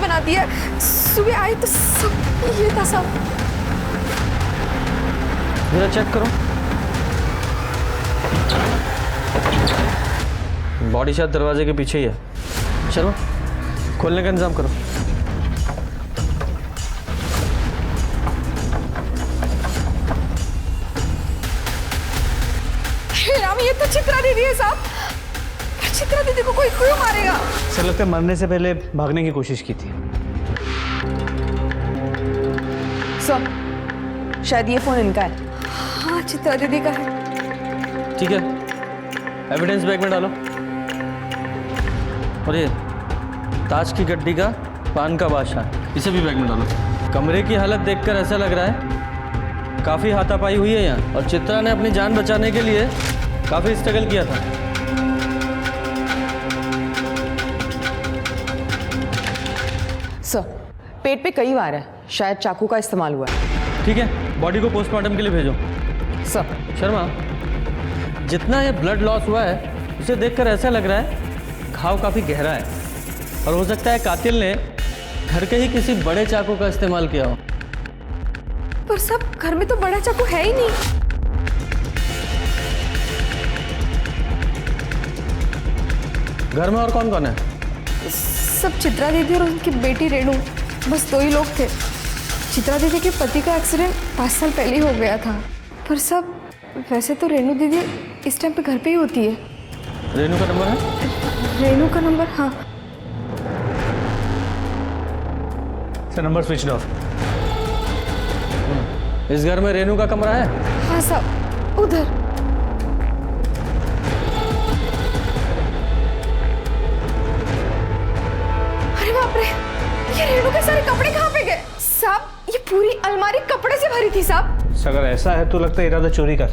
बना दिया है। सुबह आई तो सब ये था सब। जरा चेक करो, बॉडी शायद दरवाजे के पीछे ही है। चलो खोलने का इंतजाम करो। राम, ये तो चित्रा दीदी है साहब। चित्रा दीदी को कोई क्यों मारेगा? सर लगता है मरने से पहले भागने की कोशिश की थी। सर शायद ये फोन इनका है। हाँ चित्रा दीदी का है। ठीक है, एविडेंस बैग में डालो। और ये ताज की गड्डी का पान का बादशाह, इसे भी बैग में डालो। कमरे की हालत देखकर ऐसा लग रहा है काफ़ी हाथापाई हुई है यहाँ, और चित्रा ने अपनी जान बचाने के लिए काफ़ी स्ट्रगल किया था। सर पेट पे कई वार है, शायद चाकू का इस्तेमाल हुआ है। ठीक है, बॉडी को पोस्टमार्टम के लिए भेजो। सर शर्मा, जितना ये ब्लड लॉस हुआ है उसे देखकर ऐसा लग रहा है घाव काफ़ी गहरा है, और हो सकता है कातिल ने घर के ही किसी बड़े चाकू का इस्तेमाल किया हो। पर सब घर में तो बड़ा चाकू है ही नहीं। घर में और कौन कौन है? सब चित्रा दीदी और उनकी बेटी रेणु, बस 2 ही लोग थे। चित्रा दीदी के पति का एक्सीडेंट 5 साल पहले ही हो गया था। पर सब वैसे तो रेणु दीदी इस टाइम पे घर पे ही होती है। रेणु का नंबर है? रेणु का नंबर? हाँ सर नंबर स्विच ऑफ। इस घर में रेणु का कमरा है? हाँ सब उधर। अरे बाप रे, ये रेणु के सारे कपड़े कहाँ पे गए? साहब ये पूरी अलमारी कपड़े से भरी थी साहब। अगर ऐसा है तो लगता है इरादा चोरी का।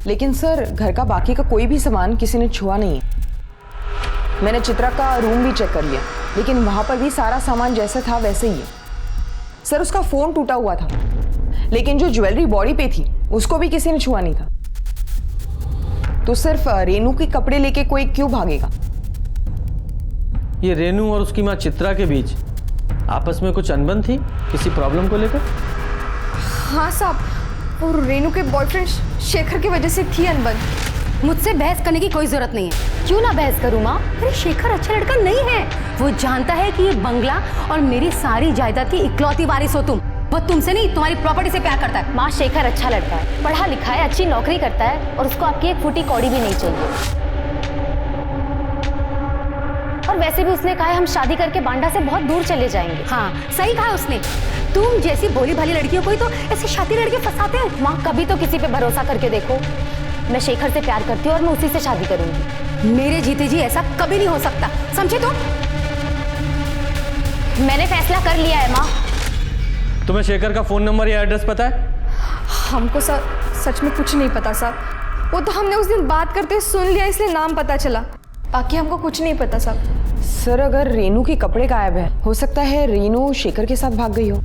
लेकिन सर घर का बाकी का कोई भी सामान किसी ने छुआ नहीं है। मैंने चित्रा का रूम भी चेक कर लिया, लेकिन वहां पर भी सारा सामान जैसा था वैसे ही है। सर उसका फोन टूटा हुआ था, लेकिन जो ज्वेलरी बॉडी पे थी उसको भी किसी ने छुआ नहीं था। तो सिर्फ रेणु के कपड़े लेके कोई क्यों भागेगा? ये रेणु और उसकी माँ चित्रा के बीच आपस में कुछ अनबन थी किसी प्रॉब्लम को लेकर? हाँ साहब, और रेणु के बॉयफ्रेंड शेखर की वजह से थी अनबन। मुझसे बहस करने की कोई जरूरत नहीं है। क्यों ना बहस करूं माँ? अरे शेखर अच्छा लड़का नहीं है। वो जानता है कि ये बंगला और मेरी सारी जायदाद की इकलौती वारिस हो तुम। वो तुमसे नहीं, तुम्हारी प्रॉपर्टी से प्यार करता है। माँ शेखर अच्छा लड़का है, पढ़ा लिखा है, अच्छी नौकरी करता है, और उसको आपकी एक फूटी कौड़ी भी नहीं चाहिए। और वैसे भी उसने कहा है हम शादी करके बांडा से बहुत दूर चले जाएंगे। हाँ सही कहा उसने। तुम जैसी भोली भाली लड़कियों को ही तो ऐसे शादी लड़के फंसाते हो। माँ कभी तो किसी पे भरोसा करके देखो। मैं शेखर से प्यार करती हूँ और मैं उसी से शादी करूंगी। मेरे जीते जी ऐसा कभी नहीं हो सकता, समझे तुम? मैंने फैसला कर लिया है माँ। तुम्हें शेखर का फोन नंबर या एड्रेस पता है? हमको सच में कुछ नहीं पता साहब। वो तो हमने उस दिन बात करते सुन लिया, इसलिए नाम पता चला। बाकी हमको कुछ नहीं पता साहब। सर अगर रेणु के कपड़े गायब है, हो सकता है रेणु शेखर के साथ भाग गई हो,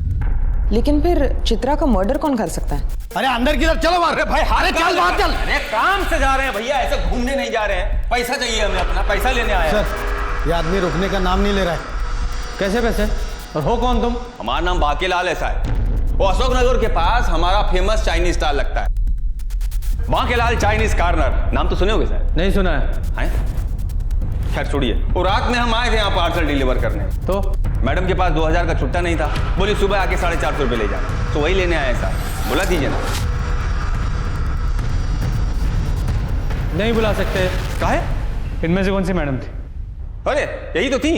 लेकिन फिर चित्रा का मर्डर कौन कर सकता है? अरे अंदर की तरफ चलो। अरे भाई हारे चल बाहर चल। अरे काम से जा रहे हैं भैया, ऐसे घूमने नहीं जा रहे हैं। पैसा चाहिए हमें, अपना पैसा लेने आए हैं। सर ये आदमी रुकने का नाम नहीं ले रहा है। कैसे पैसे? और हो कौन तुम? हमारा नाम बाकीलाल है साहब। वो अशोकनगर के पास हमारा फेमस चाइनीज स्टॉल लगता है, बाकीलाल चाइनीज कॉर्नर। नाम तो सुने होगे सर? नहीं सुना है। खैर छोड़िए। और रात में हम आए थे यहाँ पार्सल डिलीवर करने, तो मैडम के पास 2000 का छुट्टा नहीं था। बोली सुबह आके 450 रुपये ले जाना, तो वही लेने आए साहब। बुला दीजिए ना। नहीं बुला सकते। काहे? इनमें से कौन सी मैडम थी? अरे यही तो थी।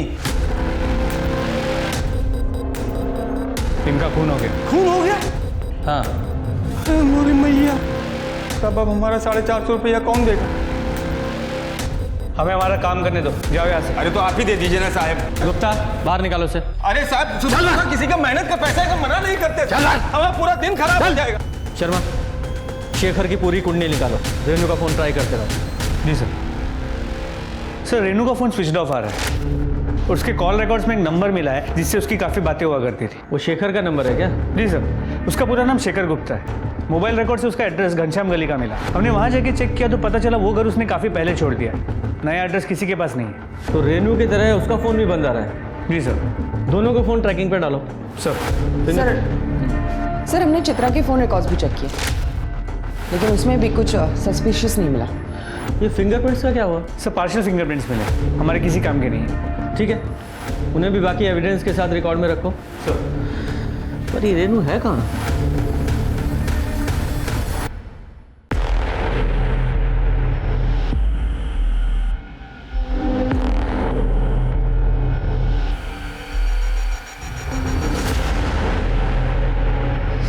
इनका खून हो गया। खून हो गया? हाँ। मोरी मैया, तब अब हमारा 450 रुपया कौन देगा? हमें हमारा काम करने दो, जाओ यहाँ से। अरे तो आप ही दे दीजिए ना साहब। गुप्ता बाहर निकालो से। अरे साहब सुबह किसी का मेहनत का पैसा है, मना नहीं करते। हमारा पूरा दिन खराब हो जाएगा। शर्मा, शेखर की पूरी कुंडली निकालो। रेणु का फोन ट्राई करते रहो। जी सर। सर रेणु का फोन स्विच ऑफ आ रहा है। उसके कॉल रिकॉर्ड्स में एक नंबर मिला है जिससे उसकी काफ़ी बातें हुआ करती थी। वो शेखर का नंबर है क्या? जी सर, उसका पूरा नाम शेखर गुप्ता है। मोबाइल रिकॉर्ड से उसका एड्रेस घनश्याम गली का मिला। हमने वहाँ जाके चेक किया तो पता चला वो घर उसने काफ़ी पहले छोड़ दिया है। नया एड्रेस किसी के पास नहीं है। तो रेणु की तरह उसका फोन भी बंद आ रहा है। जी सर। दोनों को फ़ोन ट्रैकिंग पे डालो। सर सर हमने चित्रा के फ़ोन रिकॉर्ड्स भी चेक किए, लेकिन उसमें भी कुछ सस्पिशियस नहीं मिला। ये फिंगरप्रिंट्स का क्या हुआ? सर पार्शियल फिंगरप्रिंट्स मिले, हमारे किसी काम के नहीं है। ठीक है, उन्हें भी बाकी एविडेंस के साथ रिकॉर्ड में रखो। सर पर ये रेनू है कहाँ?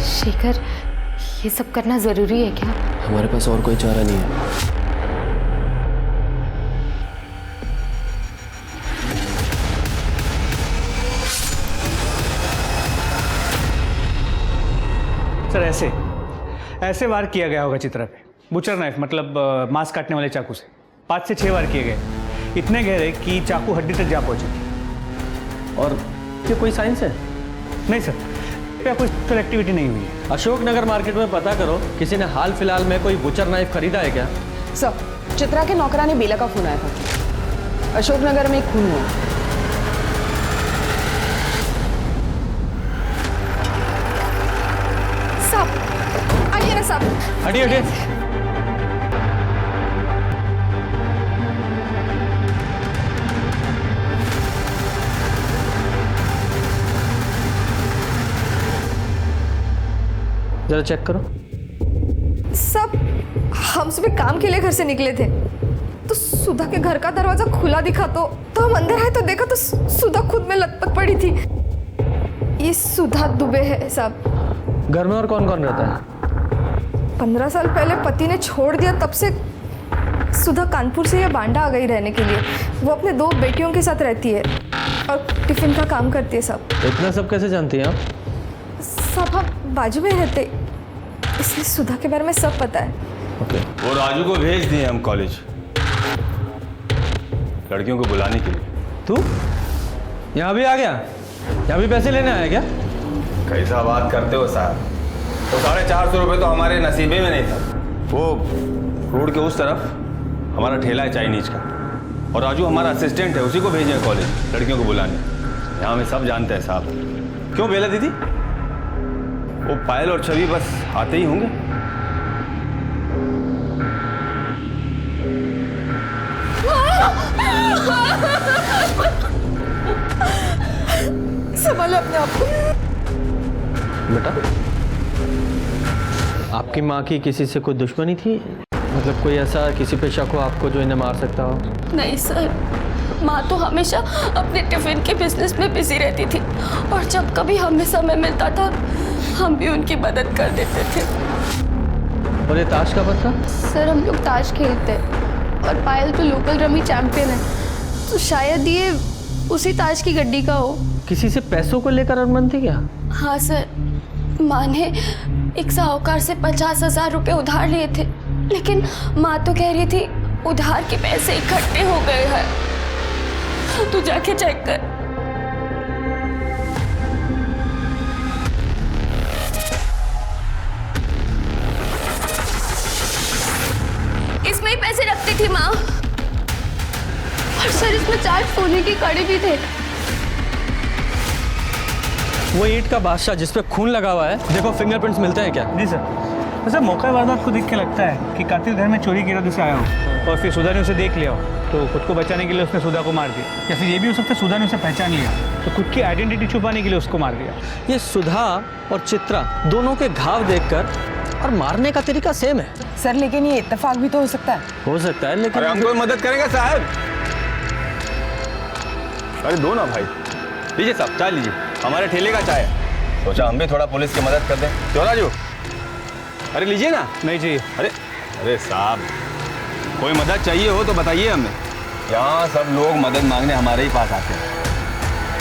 शेखर, ये सब करना जरूरी है क्या? हमारे पास और कोई चारा नहीं है। सर ऐसे वार किया गया होगा चित्रा पे, बुचर नाइफ, मतलब मांस काटने वाले चाकू से 5 से 6 वार किए गए, इतने गहरे कि चाकू हड्डी तक जा पहुंचे। और ये कोई साइंस है? नहीं सर, क्या कोई फिजिकल एक्टिविटी नहीं हुई है। अशोकनगर मार्केट में पता करो, किसी ने हाल फिलहाल में कोई बुचर नाइफ खरीदा है क्या? सर चित्रा के नौकरानी बेला का फोन आया था, अशोकनगर में एक खून हुआ। साहब आइए ना साहब। हटिए हटिए। जरा चेक करो। सब हम सुबह काम के लिए घर से निकले थे, तो सुधा के घर का दरवाजा खुला दिखा, तो हम अंदर आए तो देखा तो सुधा खुद में लटपट पड़ी थी। ये सुधा दुबे है साहब। घर में और कौन कौन रहता है? 15 साल पहले पति ने छोड़ दिया, तब से सुधा कानपुर से ये बांडा आ गई रहने के लिए। वो अपने 2 बेटियों के साथ रहती है और टिफिन का काम करती है साहब। इतना सब कैसे जानती हैं आप? साहब आप बाजू में रहते, इसलिए सुधा के बारे में सब पता है। ओके। वो राजू को भेज दिए हम कॉलेज लड़कियों को बुलाने के लिए। तू यहाँ भी आ गया? यहाँ भी पैसे लेने आया क्या? कैसा बात करते हो साहब? तो 450 रुपये तो हमारे नसीबे में नहीं था। वो रोड के उस तरफ हमारा ठेला है चाइनीज का, और राजू हमारा असिस्टेंट है, उसी को भेजे हैं कॉलेज लड़कियों को बुलाने। यहाँ हमें सब जानते हैं साहब। क्यों बेला दीदी? वो पायल और छवि बस आते ही होंगे। संभालो अपने आप को। बेटा, आपकी माँ की किसी से कोई दुश्मनी थी? मतलब कोई ऐसा किसी पे शक हो आपको जो इन्हें मार सकता हो? नहीं सर, माँ तो हमेशा अपने टिफिन के बिजनेस में बिजी रहती थी, और जब कभी हमें समय मिलता था हम भी उनकी मदद कर देते थे। और ये ताश का पता? सर हम लोग ताश खेलते हैं, और पायल तो लोकल रमी चैंपियन है, तो शायद ये उसी ताश की गड्डी का हो। किसी से पैसों को लेकर अनबन थी क्या? हाँ सर, माँ ने एक साहूकार से 50,000 रुपये उधार लिए थे, लेकिन माँ तो कह रही थी उधार के पैसे इकट्ठे हो गए हैं। तू जाके चेक कर। इसमें ही पैसे रखती थी माँ, और सर इसमें 4 सोने की कड़ी भी थे। वो ईंट का बादशाह जिस पे खून लगा हुआ है, देखो फिंगरप्रिंट्स मिलते हैं क्या? जी सर। वैसे मौका वारदात को देख के लगता है कि कातिल घर में चोरी के इरादे से आया हो, और फिर सुधा ने उसे देख लिया हो, तो खुद को बचाने के लिए उसने सुधा को मार दिया। या फिर ये भी हो सकता है सुधा ने उसे पहचान लिया, तो खुद की आइडेंटिटी छुपाने के लिए उसको मार दिया। ये सुधा और चित्रा दोनों के घाव देखकर और मारने का तरीका सेम है। सर लेकिन ये इत्तेफाक भी तो हो सकता है। हो सकता है, लेकिन अरे हम कोई मदद करेंगे साहब? अरे दो ना भाई। लीजिए साहब, चाय लीजिए, हमारे ठेले का चाय है। सोचा हम भी थोड़ा पुलिस की मदद कर दें। क्यों राजू? अरे लीजिए ना। नहीं चाहिए। अरे साहब, कोई मदद चाहिए हो तो बताइए हमें। यहाँ सब लोग मदद मांगने हमारे ही पास आते हैं,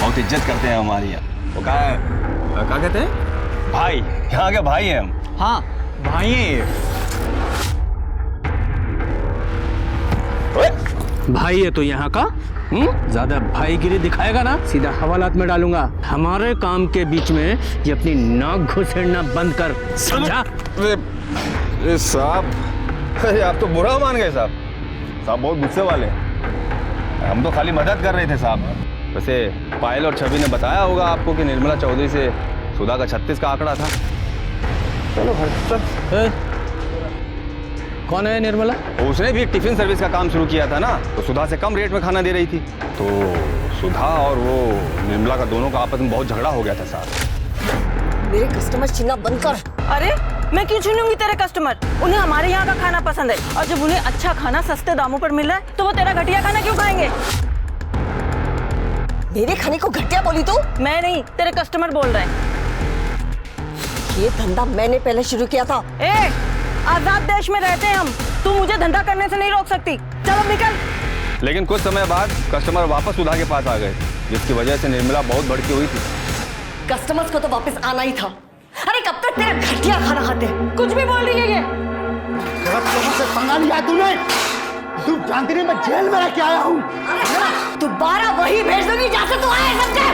बहुत इज्जत करते हैं हमारी यहाँ। वो क्या कहते हैं? भाई, यहाँ के भाई हैं हम। हाँ भाई हैं ये। भाई है तो यहाँ का ज्यादा भाईगिरी दिखाएगा ना, सीधा हवालात में डालूंगा। हमारे काम के बीच में ये अपनी नाक घुसेड़ना बंद कर, समझा? अरे साहब, अरे आप तो बुरा मान गए साहब। साहब बहुत गुस्से वाले हैं। हम तो खाली मदद कर रहे थे साहब। वैसे पायल और छवि ने बताया होगा आपको कि निर्मला चौधरी से सुधा का 36 का आंकड़ा था। चलो ए, कौन है निर्मला? उसने भी एक टिफिन सर्विस का काम शुरू किया था ना, तो सुधा से कम रेट में खाना दे रही थी। तो सुधा और वो निर्मला का दोनों का आपस में बहुत झगड़ा हो गया था साहब। मेरे कस्टमर छीनना बंद कर। अरे मैं क्यों छीनूंगी तेरे कस्टमर? उन्हें हमारे यहाँ का खाना पसंद है, और जब उन्हें अच्छा खाना सस्ते दामों पर मिल रहा है तो वो तेरा घटिया खाना क्यों खाएंगे? मेरे खाने को घटिया बोली तू? मैं नहीं, तेरे कस्टमर बोल रहे हैं। ये धंधा मैंने पहले शुरू किया था। ए, आजाद देश में रहते हैं हम, तू मुझे धंधा करने से नहीं रोक सकती। चलो निकल। लेकिन कुछ समय बाद कस्टमर वापस सुधा के पास आ गए, जिसकी वजह से निर्मला बहुत भड़की हुई थी। कस्टमर्स को तो वापस आना ही था। अरे कब तक तेरा घटिया खाना खाते? कुछ भी बोल रही है ये। लोगों से पंगा लिया तूने। तू जानती नहीं मैं जेल में रह के आया हूँ। दोबारा वही भेज दूंगी जहाँ से तू आया। समझे?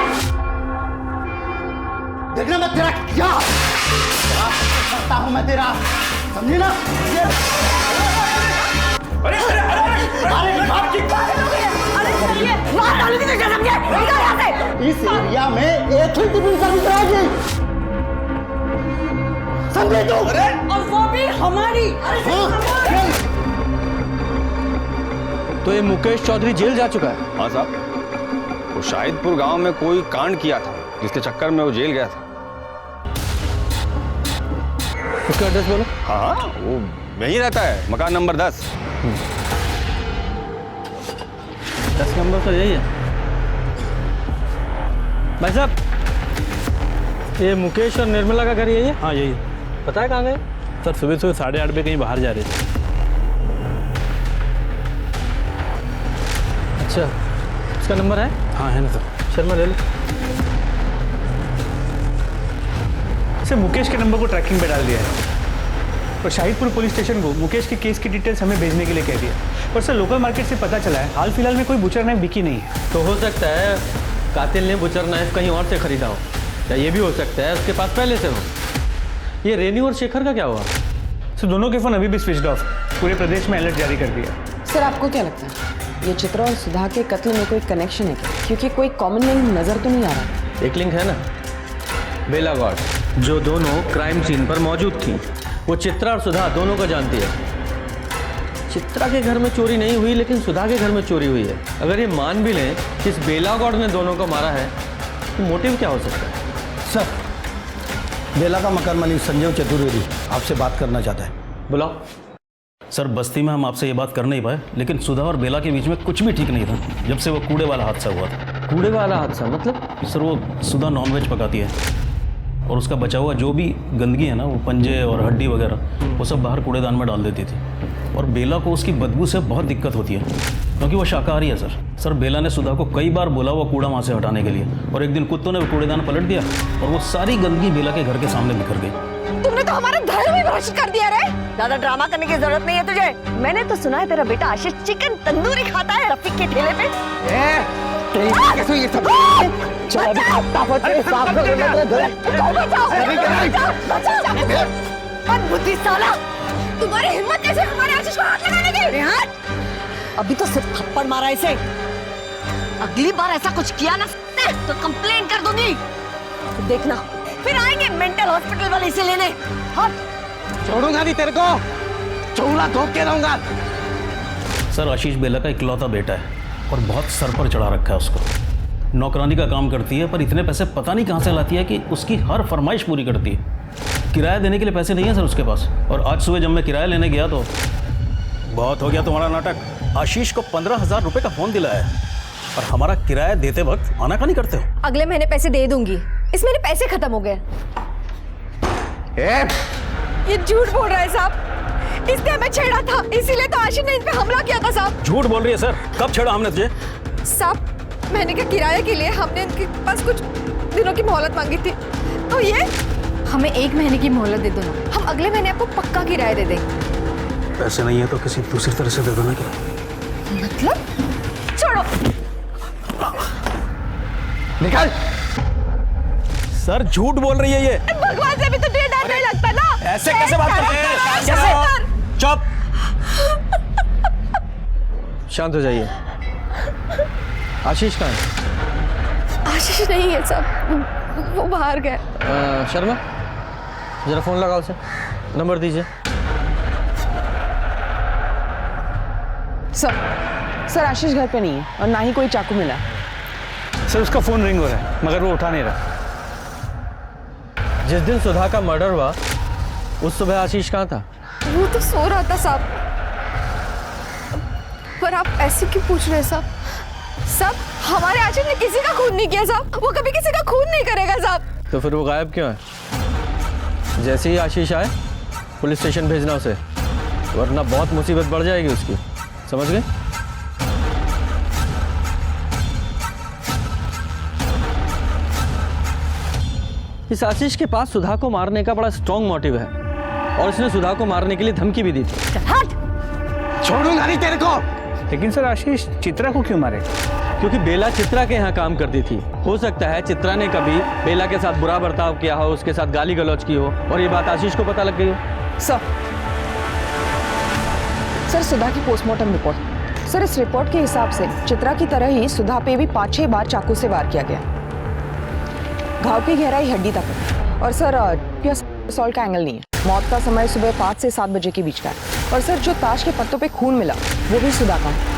देखना मैं तेरा क्या करता हूँ मैं तेरा, समझे ना? अरे मार डालूंगी तुझे, समझे? निकल यहाँ से। इस एरिया में एक ही टिफिन सर्विस रहेगी, समझे तू? और वो भी हमारी। तो ये मुकेश चौधरी जेल जा चुका है? हाँ साहब, वो शाहिदपुर गांव में कोई कांड किया था, जिसके चक्कर में वो जेल गया था। उसका एड्रेस बोलो। हाँ, वो यहीं रहता है, मकान नंबर 10। 10 नंबर तो यही है। भाई साहब, ये मुकेश और निर्मला का घर यही है? हाँ यही है। पता है कहाँ गए? सर सुबह 8:30 बजे कहीं बाहर जा रहे थे। अच्छा, उसका नंबर है? हाँ है ना सर। शर्मा ले लो। सर मुकेश के नंबर को ट्रैकिंग पे डाल दिया है और शाहिदपुर पुलिस स्टेशन को मुकेश के केस की डिटेल्स हमें भेजने के लिए कह दिया। पर सर लोकल मार्केट से पता चला है हाल फिलहाल में कोई बुचर नाइफ बिकी नहीं है। तो हो सकता है कातिल ने बुचर नाइफ कहीं और से खरीदा हो, या ये भी हो सकता है उसके पास पहले से हो। ये रेनू और शेखर का क्या हुआ? सर दोनों के फोन अभी भी स्विच ऑफ, पूरे प्रदेश में अलर्ट जारी कर दिया। सर आपको क्या लगता है ये चित्रा और सुधा के कत्ल में कोई कनेक्शन है क्या? क्योंकि कोई कॉमन लिंक नजर तो नहीं आ रहा। एक लिंक है ना, बेला गौड़, जो दोनों क्राइम सीन पर मौजूद थी। वो चित्रा और सुधा दोनों को जानती है। चित्रा के घर में चोरी नहीं हुई, लेकिन सुधा के घर में चोरी हुई है। अगर ये मान भी लें कि इस बेला गौड़ ने दोनों को मारा है, तो मोटिव क्या हो सकता है? सर, बेला का मकान मालिक संजय चतुर्वेदी आपसे बात करना चाहता है। बुलाओ। सर बस्ती में हम आपसे ये बात कर नहीं पाए, लेकिन सुधा और बेला के बीच में कुछ भी ठीक नहीं था जब से वो कूड़े वाला हादसा हुआ था। कूड़े वाला हादसा मतलब? सर वो सुधा नॉनवेज पकाती है और उसका बचा हुआ जो भी गंदगी है ना, वो पंजे और हड्डी वगैरह, वो सब बाहर कूड़ेदान में डाल देती थी। और बेला को उसकी बदबू से बहुत दिक्कत होती है क्योंकि वो शाकाहारी है। सर बेला ने सुधा को कई बार बोला वो कूड़ा वहाँ से हटाने के लिए, और एक दिन कुत्तों ने वो कूड़ेदान पलट दिया और वो सारी गंदगी बेला के घर के सामने बिखर गई। तुमने तो हमारा धर्म ही भ्रष्ट कर दिया रे। ज्यादा ड्रामा करने की जरूरत नहीं है तुझे। मैंने तो सुना है तेरा बेटा आशीष चिकन तंदूरी खाता है रफीक के ठेले पे। ये सब बुद्धि साला, तुम्हारी हिम्मत कैसे हमारे आशीष को हाथ लगाने की? अभी तो सिर्फ थप्पड़ मारा इसे, अगली बार ऐसा कुछ किया ना तो कंप्लेंट कर दूंगी। देखना फिर आएंगे मेंटल हॉस्पिटल वाले इसे लेने। हाँ छोड़ूंगा नहीं तेरे को, चौला धोख के रहूंगा। सर आशीष बेला का इकलौता बेटा है और बहुत सर पर चढ़ा रखा है उसको। नौकरानी का काम करती है पर इतने पैसे पता नहीं कहाँ से लाती है कि उसकी हर फरमाइश पूरी करती है। किराया देने के लिए पैसे नहीं है सर उसके पास। और आज सुबह जब मैं किराया लेने गया तो बहुत हो गया तुम्हारा नाटक। आशीष को 15,000 रुपये का फोन दिलाया है और हमारा किराया देते वक्त आनाकानी करते हो। अगले महीने पैसे दे दूंगी, इस महीने पैसे खत्म हो गए। ये झूठ बोल रहा है साहब, इसने हमें छेड़ा था, इसीलिए तो आशीष ने इन पे हमला किया था साहब। झूठ बोल रही है सर, कब छेड़ा हमने तुझे? साहब महीने के किराए के लिए हमने इनके पास कुछ दिनों की मोहलत मांगी थी, तो ये हमें 1 महीने की मोहलत दे दो ना, हम अगले महीने आपको पक्का किराया दे देंगे। पैसे नहीं है तो किसी दूसरी तरह से दे दो ना। क्या मतलब? छोड़ो। निकल। सर झूठ बोल रही है ये। भगवान से भी तो डर नहीं लगता ना। ऐसे कैसे बात करते हैं? कैसे? चुप। शांत हो जाइए। आशीष कहाँ है? आशीष नहीं है सब, वो बाहर गए। शर्मा जरा फ़ोन लगाओ उसे, नंबर दीजिए। सर आशीष घर पे नहीं है और ना ही कोई चाकू मिला। सर उसका फ़ोन रिंग हो रहा है मगर वो उठा नहीं रहा। जिस दिन सुधा का मर्डर हुआ उस सुबह आशीष कहाँ था? वो तो सो रहा था साहब। पर आप ऐसे क्यों पूछ रहे हैं साहब? साहब हमारे आशीष ने किसी का खून नहीं किया साहब, वो कभी किसी का खून नहीं करेगा साहब। तो फिर वो गायब क्यों है? जैसे ही आशीष आए पुलिस स्टेशन भेजना उसे, वरना बहुत मुसीबत बढ़ जाएगी उसकी, समझ गए? इस आशीष के पास सुधा को मारने का बड़ा स्ट्रॉन्ग मोटिव है और उसने सुधा को मारने के लिए धमकी भी दी थी। हट, छोड़ूंगा नहीं तेरे को। लेकिन सर आशीष चित्रा को क्यों मारे? क्योंकि बेला चित्रा के यहाँ काम करती थी। हो सकता है चित्रा ने कभी बेला के साथ बुरा बर्ताव किया हो, उसके साथ गाली गलौज की हो और ये बात आशीष को पता लग गई हो। सर सुधा की पोस्टमार्टम रिपोर्ट। सर इस रिपोर्ट के हिसाब से चित्रा की तरह ही सुधा पे भी 5-6 बार चाकू से वार किया गया। घाव की गहराई हड्डी तक है और सर असॉल्ट का एंगल नहीं है। मौत का समय सुबह 5 से 7 बजे के बीच का है और सर जो ताश के पत्तों पे खून मिला वो भी सुधा का है।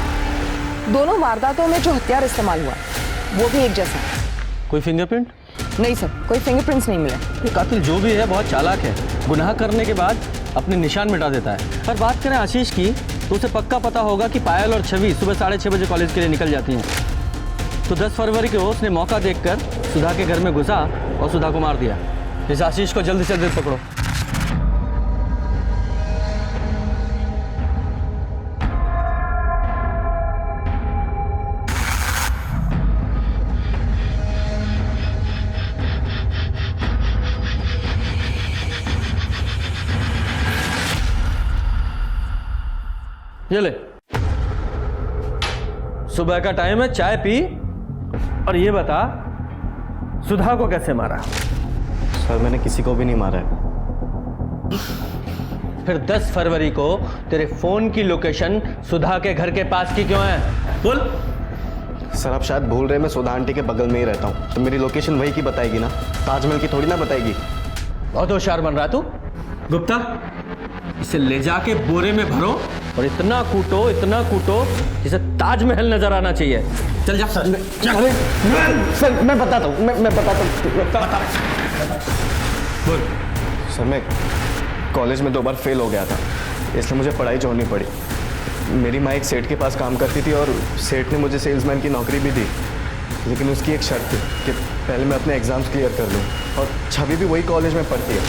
दोनों वारदातों में जो हथियार इस्तेमाल हुआ वो भी एक जैसा है। कोई फिंगरप्रिंट? नहीं सर, कोई फिंगरप्रिंट्स नहीं मिले। ये कातिल जो भी है बहुत चालाक है, गुनाह करने के बाद अपने निशान मिटा देता है। पर बात करें आशीष की तो उसे पक्का पता होगा कि पायल और छवि सुबह 6:30 बजे कॉलेज के लिए निकल जाती हैं। तो 10 फरवरी को उसने मौका देखकर सुधा के घर में घुसा और सुधा को मार दिया। इस आशीष को जल्दी से जल्दी पकड़ो। ये ले, सुबह का टाइम है, चाय पी और ये बता सुधा को कैसे मारा? सर मैंने किसी को भी नहीं मारा है। फिर 10 फरवरी को तेरे फोन की लोकेशन सुधा के घर के पास की क्यों है? बोल। सर आप शायद भूल रहे, मैं सुधा आंटी के बगल में ही रहता हूँ, तो मेरी लोकेशन वही की बताएगी ना, ताजमहल की थोड़ी ना बताएगी। बहुत होशियार बन रहा तू। गुप्ता, इसे ले जाके बोरे में भरो और इतना कूटो जिसे ताजमहल नजर आना चाहिए। चल जा। सर मैं बताता हूँ, मैं बताता हूँ। बोल। सर मैं कॉलेज में 2 बार फेल हो गया था, इसलिए मुझे पढ़ाई छोड़नी पड़ी। मेरी माँ एक सेठ के पास काम करती थी और सेठ ने मुझे सेल्समैन की नौकरी भी दी, लेकिन उसकी एक शर्त थी कि पहले मैं अपने एग्ज़ाम्स क्लियर कर लूँ। और छवि भी वही कॉलेज में पढ़ती है,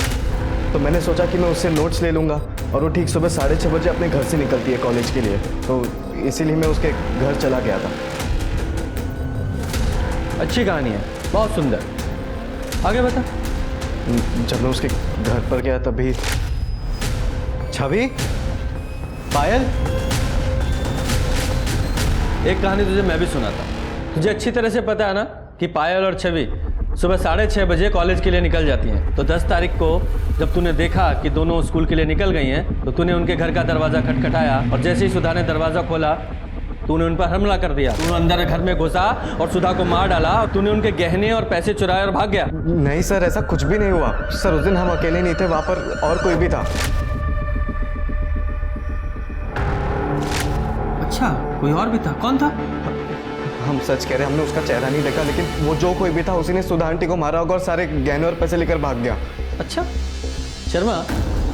तो मैंने सोचा कि मैं उससे नोट्स ले लूँगा और वो ठीक सुबह 6:30 बजे अपने घर से निकलती है कॉलेज के लिए, तो इसीलिए मैं उसके घर चला गया था। अच्छी कहानी है, बहुत सुंदर। आगे बता। जब मैं उसके घर पर गया तभी छवि, पायल। एक कहानी तुझे मैं भी सुनाता हूँ। तुझे अच्छी तरह से पता है ना कि पायल और छवि सुबह 6:30 बजे कॉलेज के लिए निकल जाती हैं। तो 10 तारीख को जब तूने देखा कि दोनों स्कूल के लिए निकल गई हैं, तो तूने उनके घर का दरवाज़ा खटखटाया और जैसे ही सुधा ने दरवाज़ा खोला तूने उन पर हमला कर दिया। तूने अंदर घर में घुसा और सुधा को मार डाला और तूने उनके गहने और पैसे चुराए और भाग गया। नहीं सर, ऐसा कुछ भी नहीं हुआ सर। उस दिन हम अकेले नहीं थे, वहाँ पर और कोई भी था। अच्छा, कोई और भी था? कौन था? हम सच कह रहे हैं, हमने उसका चेहरा नहीं देखा, लेकिन वो जो कोई भी था उसी ने सुधा आंटी को मारा होगा और सारे गहने और पैसे लेकर भाग गया। अच्छा शर्मा,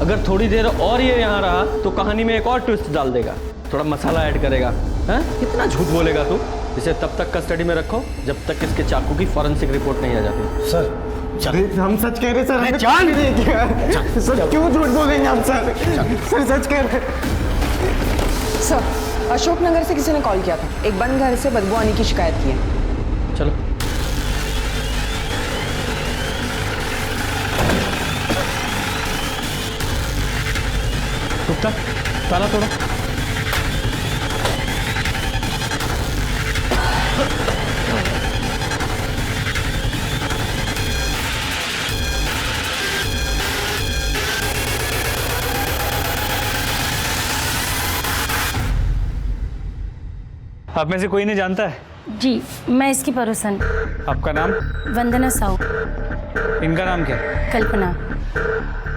अगर थोड़ी देर और ये यहाँ रहा तो कहानी में एक और ट्विस्ट डाल देगा, थोड़ा मसाला ऐड करेगा। हैं? कितना झूठ बोलेगा तू? इसे तब तक कस्टडी में रखो जब तक इसके चाकू की फॉरेंसिक रिपोर्ट नहीं आ जाती। सर हम सच कह रहे सर, हमने जान नहीं किया सर। क्यों झूठ बोलेंगे हम सर? सर सच कह रहे। सर अशोकनगर से किसी ने कॉल किया था, एक बंद घर से बदबू आने की शिकायत की है। चलो। गुप्ता, ताला तोड़ो। आप में से कोई नहीं जानता है जी, मैं इसकी पड़ोसन। आपका नाम? वंदना साहू। इनका नाम क्या है? कल्पना।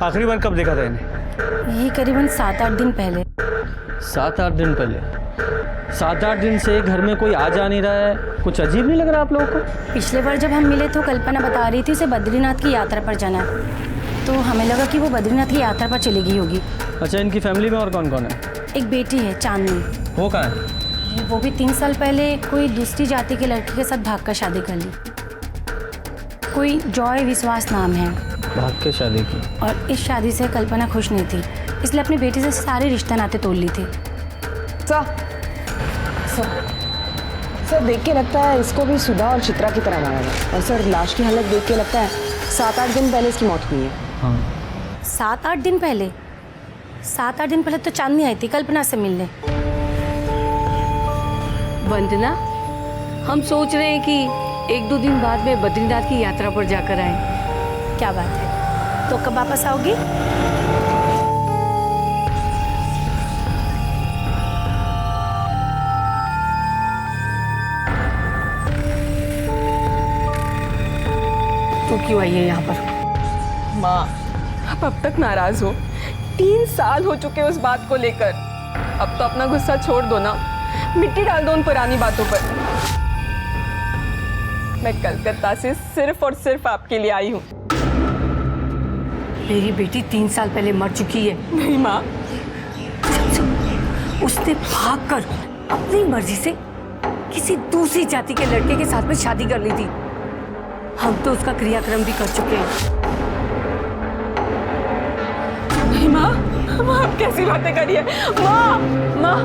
आखिरी बार कब देखा था इन्हें? ये करीबन 7-8 दिन पहले। 7-8 दिन पहले? 7-8 दिन से घर में कोई आ जा नहीं रहा है, कुछ अजीब नहीं लग रहा आप लोगों को? पिछले बार जब हम मिले तो कल्पना बता रही थी उसे बद्रीनाथ की यात्रा पर जाना है, तो हमें लगा कि वो बद्रीनाथ की यात्रा पर चली गई होगी। अच्छा, इनकी फैमिली में और कौन कौन है? एक बेटी है चांदनी। वो कहाँ है? वो भी 3 साल पहले कोई दूसरी जाति के लड़के के साथ भागकर शादी कर ली। कोई जॉय विश्वास नाम है। भाग के शादी की? और इस शादी से कल्पना खुश नहीं थी, इसलिए अपनी बेटी से सारे रिश्ते नाते तोड़ ली थी। सर देख के लगता है इसको भी सुधा और चित्रा की तरह मारा गया। और सर लाश की हालत देख के लगता है 7-8 दिन पहले इसकी मौत हुई है। हाँ। 7-8 दिन पहले? 7-8 दिन पहले तो चांदनी आई थी कल्पना से मिलने। वंदना, हम सोच रहे हैं कि 1-2 दिन बाद में बद्रीनाथ की यात्रा पर जाकर आए। क्या बात है, तो कब वापस आओगी? तो क्यों आई है यहाँ पर? माँ, आप अब तक नाराज हो। 3 साल हो चुके उस बात को लेकर। अब तो अपना गुस्सा छोड़ दो ना, मिट्टी डाल दो उन पुरानी बातों पर। मैं कलकत्ता से सिर्फ और सिर्फ आपके लिए आई हूँ। मेरी बेटी 3 साल पहले मर चुकी है। नहीं माँ, उसने भागकर अपनी मर्जी से किसी दूसरी जाति के लड़के के साथ में शादी कर ली थी। हम तो उसका क्रियाक्रम भी कर चुके हैं। नहीं माँ, माँ आप कैसी बातें करिए? माँ, माँ,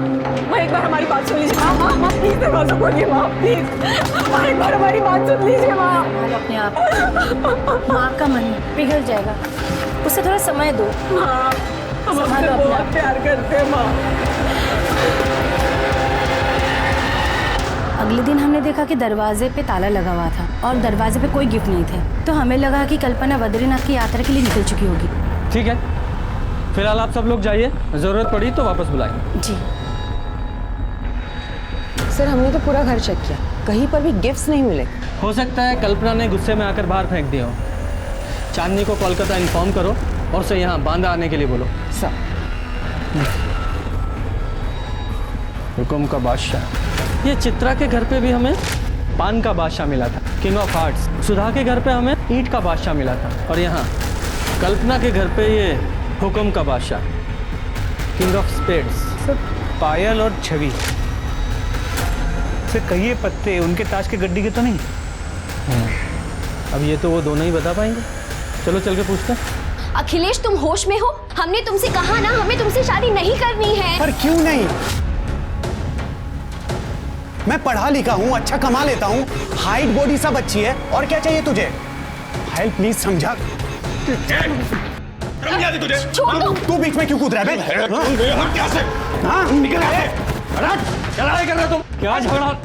माँ एक बार हमारी बात सुन लीजिए। माँ, माँ, माँ प्लीज दरवाजा खोलिए माँ, प्लीज। माँ एक बार हमारी बात सुन लीजिए माँ। अपने आप माँ का मन पिघल जाएगा, उसे थोड़ा समय दो। माँ, हम आपसे बहुत प्यार करते हैं माँ। अगले दिन हमने देखा कि दरवाजे पे ताला लगा हुआ था और दरवाजे पे कोई गिफ्ट नहीं थे, तो हमें लगा कि कल्पना बद्रीनाथ की यात्रा के लिए निकल चुकी होगी। ठीक है, फिलहाल आप सब लोग जाइए, जरूरत पड़ी तो वापस बुलाएंगे। जी सर हमने तो पूरा घर चेक किया, कहीं पर भी गिफ्ट्स नहीं मिले। हो सकता है कल्पना ने गुस्से में आकर बाहर फेंक दिया हो। चांदनी को कोलकाता इन्फॉर्म करो और उसे यहाँ बांदा आने के लिए बोलो। सर हुकुम का बादशाह। ये चित्रा के घर पे भी हमें पान का बादशाह मिला था, किंग ऑफ हार्ट्स। सुधा के घर पे हमें ईंट का बादशाह मिला था, और यहाँ कल्पना के घर पे ये हुकुम का बादशाह, किंग ऑफ स्पेड्स। सर पायल और छवि, सर कहिए पत्ते उनके ताश के गड्डी के तो नहीं? अब ये तो वो दोनों ही बता पाएंगे। चलो चल के पूछते हैं। अखिलेश तुम होश में हो? हमने तुमसे कहा ना हमें तुमसे शादी नहीं करनी है। पर क्यों नहीं? मैं पढ़ा लिखा हूँ, अच्छा कमा लेता हूँ, हाइट बॉडी सब अच्छी है, और क्या चाहिए तुझे? हाइल प्लीज समझा। तुझे तू बीच में क्यों कूद रहा है? हाँ निकल क्या लड़ाई कर रहे हो तुम? क्या झगड़ा हो रहा है?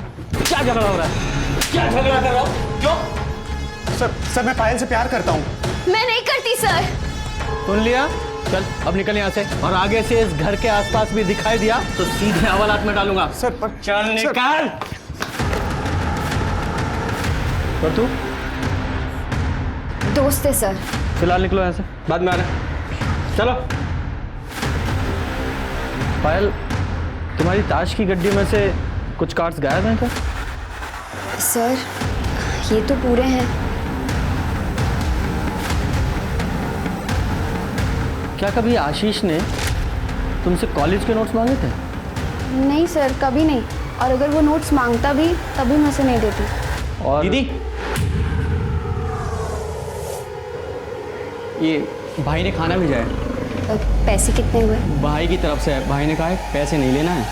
क्या झगड़ा कर रहा हो? क्यों? सर मैं पायल से प्यार करता हूँ। मैं नहीं करती सर। सुन लिया? चल अब निकल यहाँ से, और आगे से इस घर के आसपास भी दिखाई दिया तो सीधे हवालात में डालूंगा। सर पर चल निकल। और तू? दोस्त है सर। फिलहाल निकलो यहाँ से, बाद में आ रहे। चलो। पायल, तुम्हारी ताश की गड्डी में से कुछ कार्ड्स गायब हैं क्या? सर ये तो पूरे हैं। क्या कभी आशीष ने तुमसे कॉलेज के नोट्स मांगे थे? नहीं सर, कभी नहीं। और अगर वो नोट्स मांगता भी तभी मैं उसे नहीं देती। और दीदी, ये भाई ने खाना भेजा है। पैसे कितने हुए? भाई की तरफ से है, भाई ने कहा है पैसे नहीं लेना है।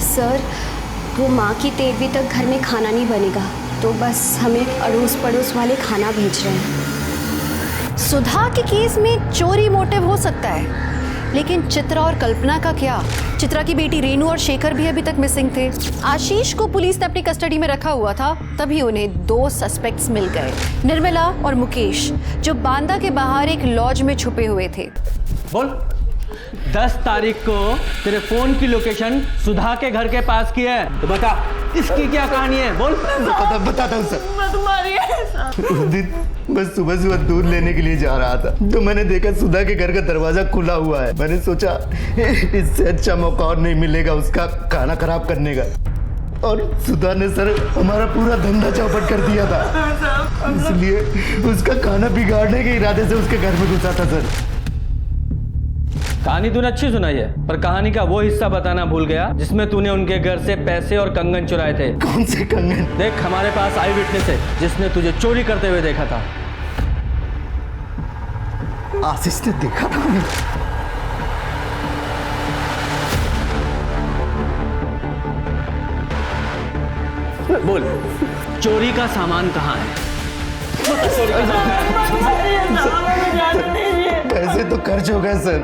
सर वो माँ की तेरहवीं तक घर में खाना नहीं बनेगा, तो बस हमें अड़ोस पड़ोस वाले खाना भेज रहे हैं। सुधा के केस में चोरी मोटिव हो सकता है, लेकिन चित्रा और कल्पना का क्या? चित्रा की बेटी रेनू और शेखर भी अभी तक मिसिंग थे। आशीष को पुलिस ने अपनी कस्टडी में रखा हुआ था, तभी उन्हें 2 सस्पेक्ट्स मिल गए, निर्मला और मुकेश, जो बांदा के बाहर एक लॉज में छुपे हुए थे। बोल, 10 तारीख को तेरे फोन की लोकेशन सुधा के घर के पास की है। तो बता इसकी क्या कहानी है, बोल। बताता हूँ सर। मैं तुम्हारी है। उस दिन मैं सुबह सुबह दूध लेने के लिए जा रहा था तो मैंने देखा सुधा के घर का दरवाजा खुला हुआ है। मैंने सोचा इससे अच्छा मौका और नहीं मिलेगा उसका खाना खराब करने का, और सुधा ने सर हमारा पूरा धंधा चौपट कर दिया था, इसलिए उसका खाना बिगाड़ने के इरादे से उसके घर में घुसा था सर। कहानी तूने अच्छी सुनाई है, पर कहानी का वो हिस्सा बताना भूल गया जिसमें तूने उनके घर से पैसे और कंगन चुराए थे। कौन से कंगन? देख, हमारे पास आई विटनेस है जिसने तुझे चोरी करते हुए देखा था। आशीष ने देखा था उन्हें? बोल, चोरी का सामान कहाँ है? पैसे तो खर्च हो गए सर।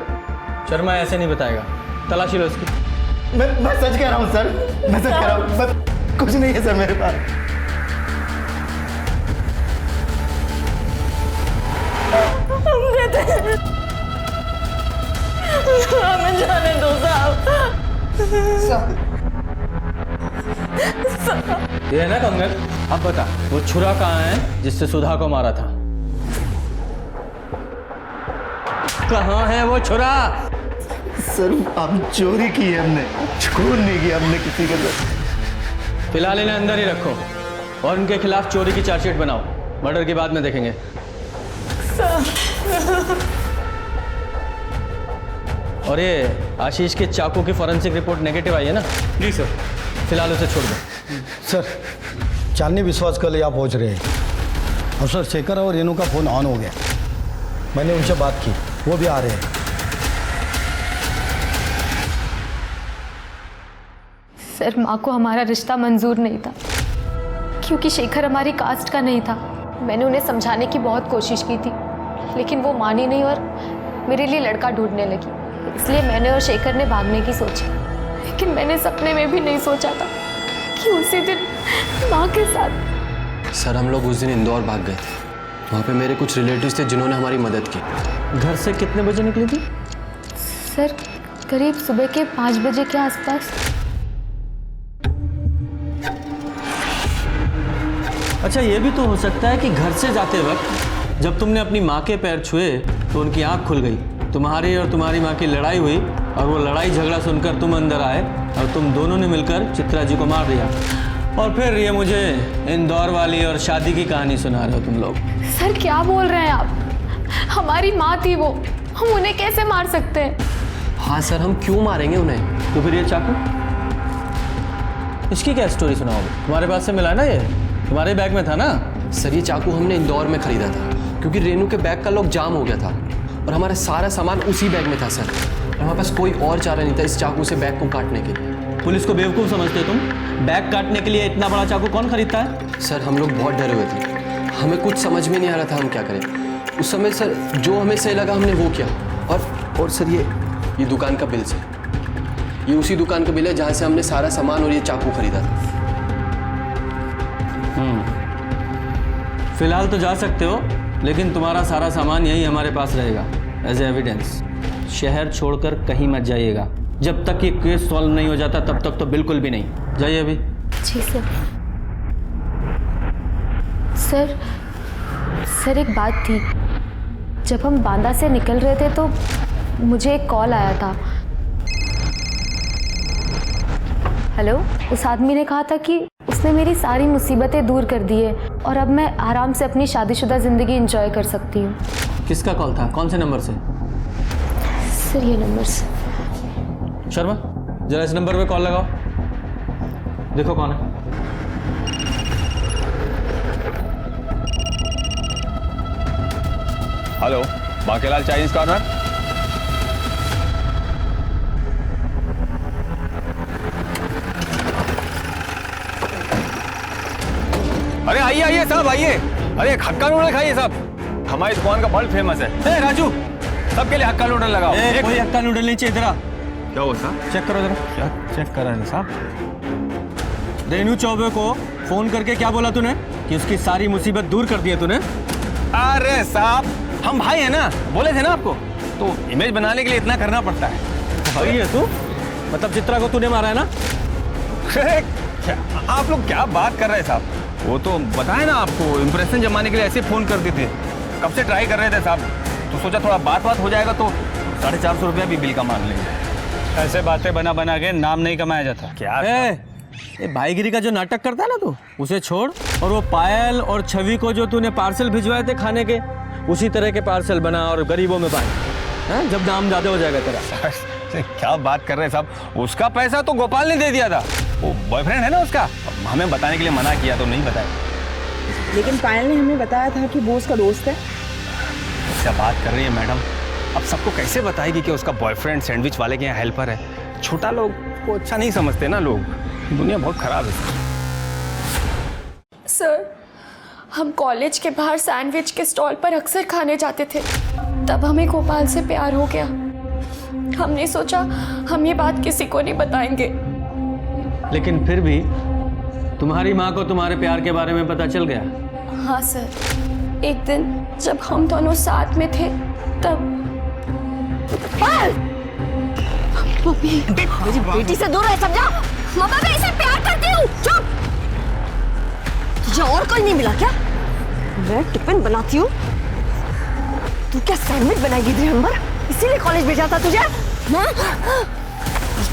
शर्मा ऐसे नहीं बताएगा, तलाशी लो इसकी। मैं सच कह रहा हूँ सर, मैं सच कह रहा हूँ, कुछ नहीं है सर मेरे पास। हमें जाने दो साहब। ये है ना कंगन, अब बता वो छुरा कहाँ है जिससे सुधा को मारा था? कहाँ है वो छुरा? सर हम चोरी की है, हमने चोर नहीं किया हमने किसी के साथ। फिलहाल इन्हें अंदर ही रखो और इनके खिलाफ चोरी की चार्जशीट बनाओ, मर्डर की बाद में देखेंगे। और ये आशीष के चाकू की फॉरेंसिक रिपोर्ट नेगेटिव आई है ना? जी सर। फिलहाल उसे छोड़ दो। सर चांदनी विश्वास कल यहाँ पहुँच रहे हैं और सर शेखर और रेनू का फ़ोन ऑन हो गया। मैंने उनसे बात की, वो भी आ रहे हैं। सर माँ को हमारा रिश्ता मंजूर नहीं था क्योंकि शेखर हमारी कास्ट का नहीं था। मैंने उन्हें समझाने की बहुत कोशिश की थी लेकिन वो मानी नहीं और मेरे लिए लड़का ढूंढने लगी। इसलिए मैंने और शेखर ने भागने की सोची, लेकिन मैंने सपने में भी नहीं सोचा था कि उसी दिन माँ के साथ। सर हम लोग उस दिन इंदौर भाग गए थे, वहाँ पे मेरे कुछ रिलेटिव्स थे जिन्होंने हमारी मदद की। घर से कितने बजे निकली थी? सर करीब सुबह के 5 बजे के आसपास। अच्छा, ये भी तो हो सकता है कि घर से जाते वक्त जब तुमने अपनी माँ के पैर छुए तो उनकी आंख खुल गई, तुम्हारी और तुम्हारी माँ की लड़ाई हुई और वो लड़ाई झगड़ा सुनकर तुम अंदर आए और तुम दोनों ने मिलकर चित्रा जी को मार दिया। और फिर ये मुझे इंदौर वाली और शादी की कहानी सुना रहे हो तुम लोग। सर क्या बोल रहे हैं आप? हमारी माँ थी वो, हम उन्हें कैसे मार सकते हैं? हाँ सर, हम क्यों मारेंगे उन्हें? तो फिर ये चाकू, इसकी क्या स्टोरी सुनाओगे? तुम्हारे पास से मिला ना, ये तुम्हारे बैग में था ना? सर ये चाकू हमने इंदौर में खरीदा था क्योंकि रेनू के बैग का लॉक जाम हो गया था और हमारा सारा सामान उसी बैग में था सर। हमारे पास कोई और चारा नहीं था इस चाकू से बैग को काटने के लिए। पुलिस को बेवकूफ़ समझते हो तुम? बैग काटने के लिए इतना बड़ा चाकू कौन खरीदता है? सर हम लोग बहुत डरे हुए थे, हमें कुछ समझ में नहीं आ रहा था हम क्या करें। उस समय सर जो हमें सही लगा हमने वो किया। और सर ये दुकान का बिल सर, ये उसी दुकान का बिल है जहाँ से हमने सारा सामान और ये चाकू खरीदा था। फिलहाल तो जा सकते हो, लेकिन तुम्हारा सारा सामान यही हमारे पास रहेगा एज एविडेंस। शहर छोड़कर कहीं मत जाइएगा, जब तक ये केस सॉल्व नहीं हो जाता तब तक तो बिल्कुल भी नहीं। जाइए अभी। जी सर। सर एक बात थी, जब हम बांदा से निकल रहे थे तो मुझे एक कॉल आया था। हेलो, उस आदमी ने कहा था कि उसने मेरी सारी मुसीबतें दूर कर दी है और अब मैं आराम से अपनी शादीशुदा ज़िंदगी एंजॉय कर सकती हूँ। किसका कॉल था? कौन से नंबर से? सर ये नंबर से। शर्मा जरा इस नंबर पे कॉल लगाओ, देखो कौन है। Hello, Bankelal Chinese corner. अरे आइए आइए साहब आइए। अरे हक्का नूडल खाइए साहब, हमारी दुकान का बहुत फेमस है। ए राजू, सबके लिए हक्का नूडल लगाओ। कोई हक्का नूडल नहीं चाहिए तेरा। क्या हुआ साहब? चेक करो जरा। क्या चेक करा है साहब? रेनू चौबे को फोन करके क्या बोला तूने कि उसकी सारी मुसीबत दूर कर दी है तूने? अरे साहब हम भाई हैं ना, बोले थे ना आपको। तो इमेज बनाने के लिए इतना करना पड़ता है। भाई है तू, मतलब चित्रा को तूने मारा है ना? आप लोग क्या बात कर रहे हैं साहब? वो तो बताए ना आपको, इंप्रेशन जमाने के लिए ऐसे फोन करते थे, कब से ट्राई कर रहे थे साहब, तो सोचा थोड़ा बात हो जाएगा तो 450 रुपया भी बिल का मांग लेंगे। ऐसे बातें बना के नाम नहीं कमाया जाता। क्या ए, भाईगिरी का जो नाटक करता है ना तू, उसे छोड़ और वो पायल और छवि को जो तूने पार्सल भिजवाए थे खाने के, उसी तरह के पार्सल बना और गरीबों में बांट, जब दाम ज्यादा हो जाएगा तेरा। क्या बात कर रहे हैं साहब? उसका पैसा तो गोपाल ने दे दिया था, वो बॉयफ्रेंड है ना उसका, हमें बताने के लिए मना किया तो नहीं बताया। लेकिन पायल ने हमें बताया था कि वो उसका दोस्त है। क्या बात कर रही है मैडम? अब सबको कैसे बताएगी कि उसका बॉयफ्रेंड सैंडविच वाले के यहाँ हेल्पर है? छोटा लोग को अच्छा नहीं समझते ना लोग, दुनिया बहुत खराब है। सर, हम कॉलेज के बाहर सैंडविच के स्टॉल पर अक्सर खाने जाते थे, तब हमें गोपाल से प्यार हो गया। हमने सोचा हम ये बात किसी को नहीं बताएंगे। लेकिन फिर भी तुम्हारी माँ को तुम्हारे प्यार के बारे में पता चल गया? हाँ सर, एक दिन जब हम दोनों साथ में थे तब। मेरी बेटी से दूर है, समझा? मामा, मैं इसे प्यार करती हूँ। चुप! तुझे और कोई नहीं मिला क्या? मैं टिफिन बनाती हूँ, तू क्या सैंडविच बनाएगी दिसंबर? इसीलिए कॉलेज भेजा था तुझे?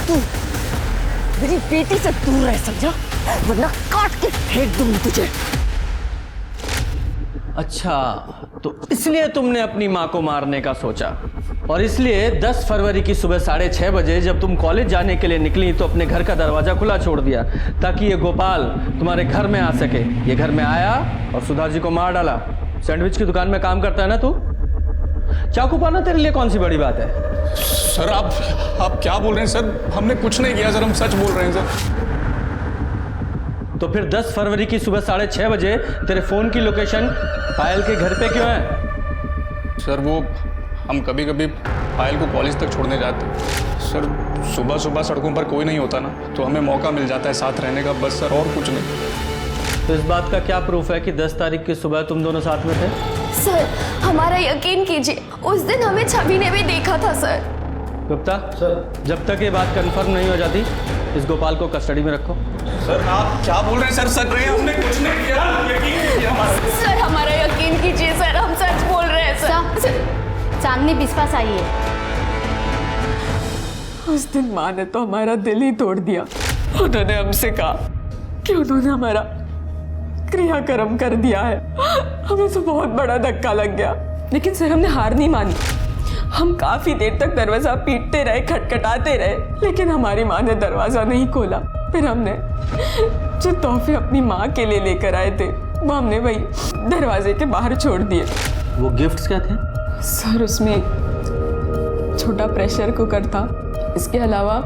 तू मेरी बेटी से दूर रह, समझा? वरना काट के फेंक दूंगी तुझे। अच्छा, तो इसलिए तुमने अपनी माँ को मारने का सोचा, और इसलिए 10 फरवरी की सुबह 6:30 बजे जब तुम कॉलेज जाने के लिए निकली तो अपने घर का दरवाजा खुला छोड़ दिया ताकि ये गोपाल तुम्हारे घर में आ सके। ये घर में आया और सुधा जी को मार डाला। सैंडविच की दुकान में काम करता है ना तू? चाकू पाना तेरे लिए कौन सी बड़ी बात है? सर आप क्या बोल रहे हैं सर? हमने कुछ नहीं किया सर, हम सच बोल रहे हैं सर। तो फिर 10 फरवरी की सुबह 6:30 बजे तेरे फोन की लोकेशन पायल के घर पे क्यों है? सर वो हम कभी कभी पायल को कॉलेज तक छोड़ने जाते हैं सर। सुबह सुबह सड़कों पर कोई नहीं होता ना, तो हमें मौका मिल जाता है साथ रहने का, बस सर, और कुछ नहीं। तो इस बात का क्या प्रूफ है कि 10 तारीख की सुबह तुम दोनों साथ में थे? सर, हमारा यकीन कीजिए, उस दिन हमें छवि ने भी देखा था सर। गुप्ता सर, जब तक ये बात कंफर्म नहीं हो जाती इस गोपाल को कस्टडी में रखो। सर आप क्या बोल रहे हैं सर? सच रहे, हमने कुछ नहीं किया, यकीन कीजिए हमारा। सर, हमारा यकीन कीजिए सर, हम सच बोल रहे हैं सर। सामने विश्वास आई है। उस दिन माँ ने तो हमारा दिल ही तोड़ दिया। उन्होंने हमसे कहा कि उन्होंने हमारा क्रियाक्रम कर दिया है। हमें तो बहुत बड़ा धक्का लग गया, लेकिन सर हमने हार नहीं मानी। हम काफी देर तक दरवाजा पीटते रहे, खटखटाते रहे, लेकिन हमारी माँ ने दरवाजा नहीं खोला। फिर हमने जो तोहफे अपनी माँ के लिए लेकर आए थे वो हमने वही दरवाजे के बाहर छोड़ दिए। वो गिफ्ट्स क्या थे? सर उसमें एक छोटा प्रेशर कुकर था, इसके अलावा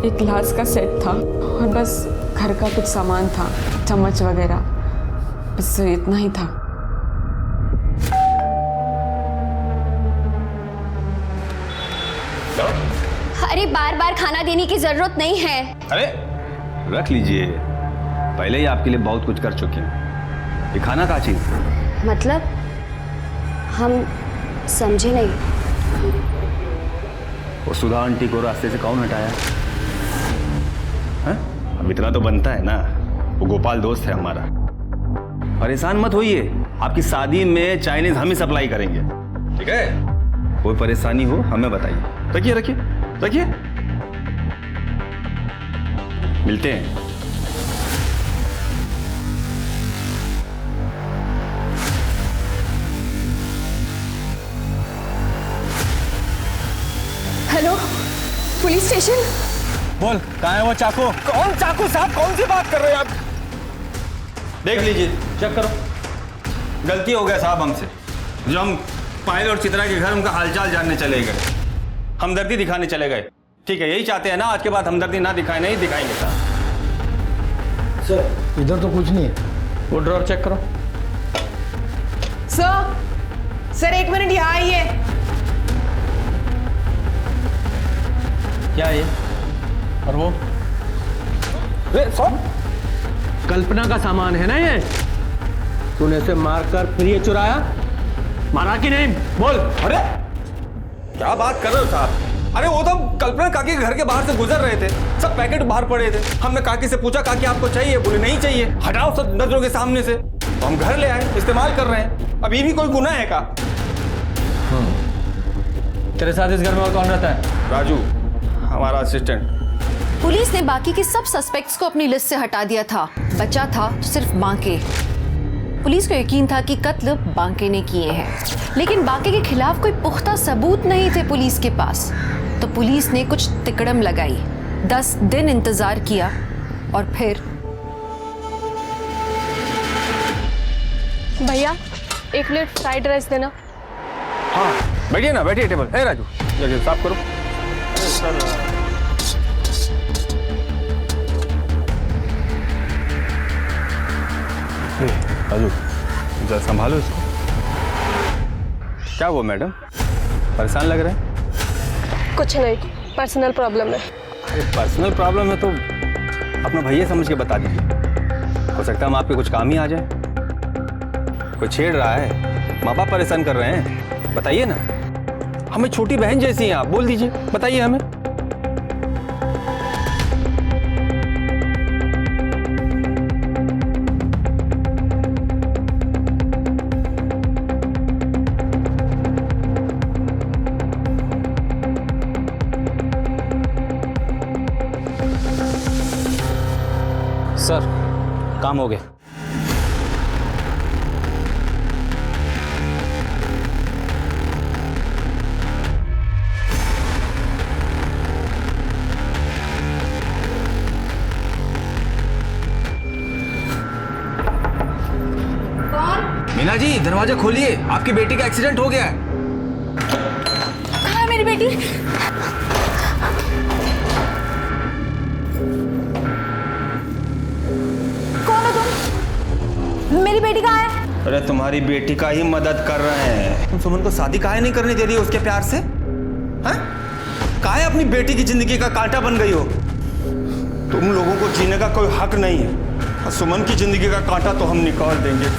एक ग्लास का सेट था, और बस घर का कुछ सामान था, चम्मच वगैरह, बस इतना ही था। अरे बार बार खाना देने की जरूरत नहीं है। अरे रख लीजिए, पहले ही आपके लिए बहुत कुछ कर चुके हैं। ये खाना का चीज? मतलब हम समझे नहीं। वो सुधा आंटी को रास्ते से कौन हटाया? हैं? अब इतना तो बनता है ना, वो गोपाल दोस्त है हमारा। परेशान मत होइए, आपकी शादी में चाइनीज हम ही सप्लाई करेंगे, ठीक है? कोई परेशानी हो हमें बताइए। रखिए रखिए रखिए, मिलते हैं। Hello, police station. बोल, कहाँ है वो चाकू? कौन चाकू साहब? कौन सी बात कर रहे हैं आप? देख लीजिए, चेक करो। गलती हो गया साहब हमसे, जो हम पायल और चित्रा के घर उनका हालचाल जानने चले गए, हमदर्दी दिखाने चले गए। ठीक है, यही चाहते हैं ना, आज के बाद हमदर्दी ना दिखाए? नहीं दिखाएंगे साहब। सर इधर तो कुछ नहीं है। वो ड्रॉर चेक करो। सर 1 मिनट यहाँ आइए। क्या है ये? और वो कल्पना का सामान है ना ये? तूने इसे मारकर फिर ये चुराया? मारा कि नहीं? बोल। अरे क्या बात कर रहे हो साहब? अरे वो तो कल्पना काकी के घर के बाहर से गुजर रहे थे, सब पैकेट बाहर पड़े थे। हमने काकी से पूछा काकी आपको चाहिए? बोले नहीं चाहिए, हटाओ सब नजरों के सामने से। तो हम घर ले आए, इस्तेमाल कर रहे हैं। अब ये भी कोई गुनाह है का? तेरे साथ इस घर में और कौन रहता है? राजू, हमारा असिस्टेंट। पुलिस ने बाकी के सब सस्पेक्ट्स को अपनी लिस्ट से हटा दिया था, बचा था सिर्फ बांके। पुलिस को यकीन था कि कत्ल बांके ने किए हैं, लेकिन बांके के खिलाफ कोई पुख्ता सबूत नहीं थे पुलिस के पास। तो पुलिस ने कुछ तिकड़म लगाई, 10 दिन इंतजार किया और फिर भैया 1 प्लेट फ्राइड राइस देना। हाँ बैठिए ना, बैठिए टेबल। ए राजू जगह साफ करो। राजू जरा संभालो इसको। क्या हुआ मैडम, परेशान लग रहे हैं? कुछ नहीं, पर्सनल प्रॉब्लम है। अरे पर्सनल प्रॉब्लम है तो अपना भैया समझ के बता दीजिए, हो सकता है हम आपके कुछ काम ही आ जाए। कोई छेड़ रहा है, माँ बाप परेशान कर रहे हैं, बताइए ना। हमें छोटी बहन जैसी हैं आप, बोल दीजिए, बताइए हमें। सर काम हो गया। मीना जी दरवाजा खोलिए, आपकी बेटी का एक्सीडेंट हो गया है। कहाँ है मेरी बेटी? कौन हो तुम? मेरी बेटी कहाँ है? अरे तुम्हारी बेटी का ही मदद कर रहे हैं। तुम सुमन को शादी काहे नहीं करने दे रही हो उसके प्यार से? हैं? काहे अपनी बेटी की जिंदगी का कांटा बन गई हो? तुम लोगों को जीने का कोई हक नहीं है। सुमन की जिंदगी का कांटा तो हम निकाल देंगे।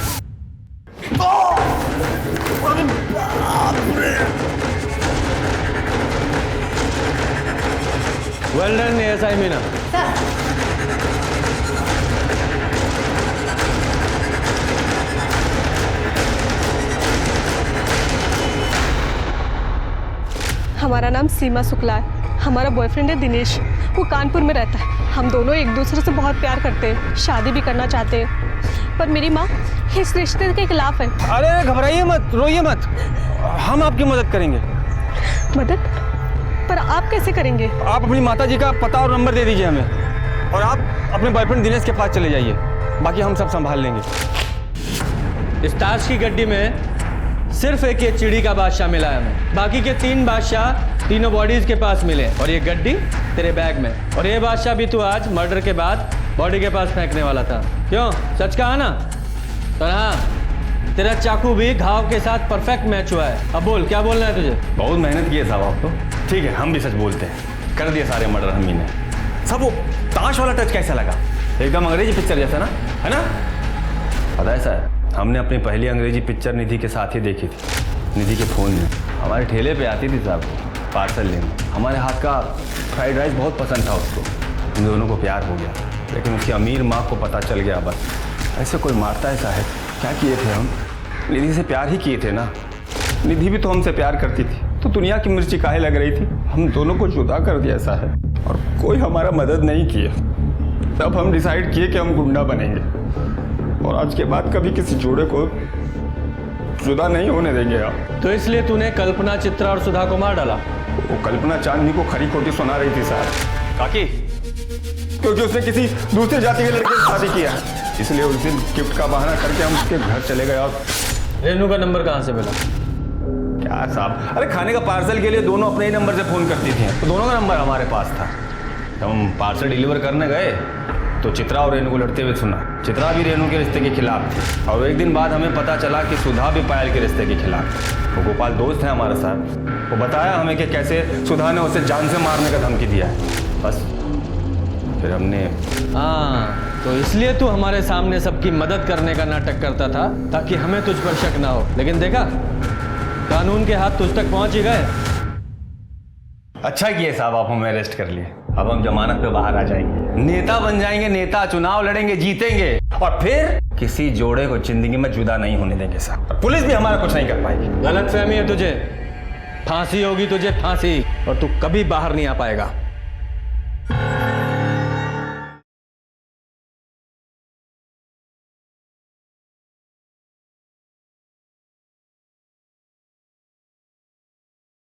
Well done ASI Meena. हमारा नाम सीमा शुक्ला है, हमारा बॉयफ्रेंड है दिनेश, वो कानपुर में रहता है। हम दोनों एक दूसरे से बहुत प्यार करते हैं, शादी भी करना चाहते हैं, पर मेरी माँ इस रिश्ते के खिलाफ है। अरे घबराइए मत, रोइए मत, हम आपकी मदद करेंगे। मदद? पर आप कैसे करेंगे? आप अपनी माता जी का पता और नंबर दे दीजिए हमें, और आप अपने बॉयफ्रेंड दिनेश के पास चले जाइए, बाकी हम सब संभाल लेंगे। इस ताश की गड्डी में सिर्फ एक ये चिड़ी का बादशाह मिला है हमें, बाकी के 3 बादशाह तीनों बॉडीज के पास मिले, और ये गड्डी तेरे बैग में। और ये बादशाह भी तू आज मर्डर के बाद बॉडी के पास फेंकने वाला था। क्यों, सच कहा ना? और हाँ, तेरा चाकू भी घाव के साथ परफेक्ट मैच हुआ है। अब बोल, क्या बोलना है तुझे? बहुत मेहनत की है साहब आप तो। ठीक है, हम भी सच बोलते हैं, कर दिए सारे मर्डर हम ही ने। सब वो ताश वाला टच कैसा लगा? एकदम अंग्रेजी पिक्चर जैसा ना, है ना? पता है सर, हमने अपनी पहली अंग्रेजी पिक्चर निधि के साथ ही देखी थी, निधि के फ़ोन में। हमारे ठेले पे आती थी साहब पार्सल लेने। हमारे हाथ का फ्राइड राइस बहुत पसंद था उसको, हम दोनों को प्यार हो गया। लेकिन उसकी अमीर माँ को पता चल गया। बस ऐसे कोई मारता है साहब? क्या किए थे हम? निधि से प्यार ही किए थे ना। निधि भी तो हमसे प्यार करती थी, तो दुनिया की मिर्ची काहे लग रही थी? हम दोनों को जुदा कर दिया साहब, और कोई हमारा मदद नहीं किया। तब हम डिसाइड किए कि हम गुंडा बनेंगे, और आज के बाद कभी किसी जोड़े को जुदा नहीं होने देंगे आप। तो इसलिए तूने कल्पना, चित्रा और सुधा को मार डाला? वो कल्पना चांदनी को खरी खोटी सुना रही थी साहब। काकी, क्योंकि उसने किसी दूसरे जाति के लड़के से शादी किया है, इसलिए उस दिन गिफ्ट का बहाना करके हम उसके घर चले गए। और रेनू का नंबर कहाँ से मिला? क्या साहब, अरे खाने का पार्सल के लिए दोनों अपने ही नंबर से फ़ोन करती थी, तो दोनों का नंबर हमारे पास था। जब हम पार्सल डिलीवर करने गए तो चित्रा और रेनू को लड़ते हुए सुना। चित्रा भी रेनू के रिश्ते के खिलाफ थी, और एक दिन बाद हमें पता चला कि सुधा भी पायल के रिश्ते के खिलाफ थी। वो गोपाल दोस्त है हमारे साथ, वो बताया हमें कि कैसे सुधा ने उसे जान से मारने का धमकी दिया है। बस फिर हमने। हाँ, तो इसलिए तू हमारे सामने सबकी मदद करने का नाटक करता था, ताकि हमें तुझ पर शक ना हो। लेकिन देखा, कानून के हाथ तुझ तक पहुंच ही गए। अच्छा किए साहब आप हमें अरेस्ट कर लिए। अब हम जमानत पे बाहर आ जाएंगे, नेता बन जाएंगे, नेता चुनाव लड़ेंगे, जीतेंगे और फिर किसी जोड़े को जिंदगी में जुदा नहीं होने देंगे साहब। पुलिस भी हमारा कुछ नहीं कर पाएगी। गलत फहमी है तुझे, फांसी होगी तुझे, फांसी, और तू कभी बाहर नहीं आ पाएगा।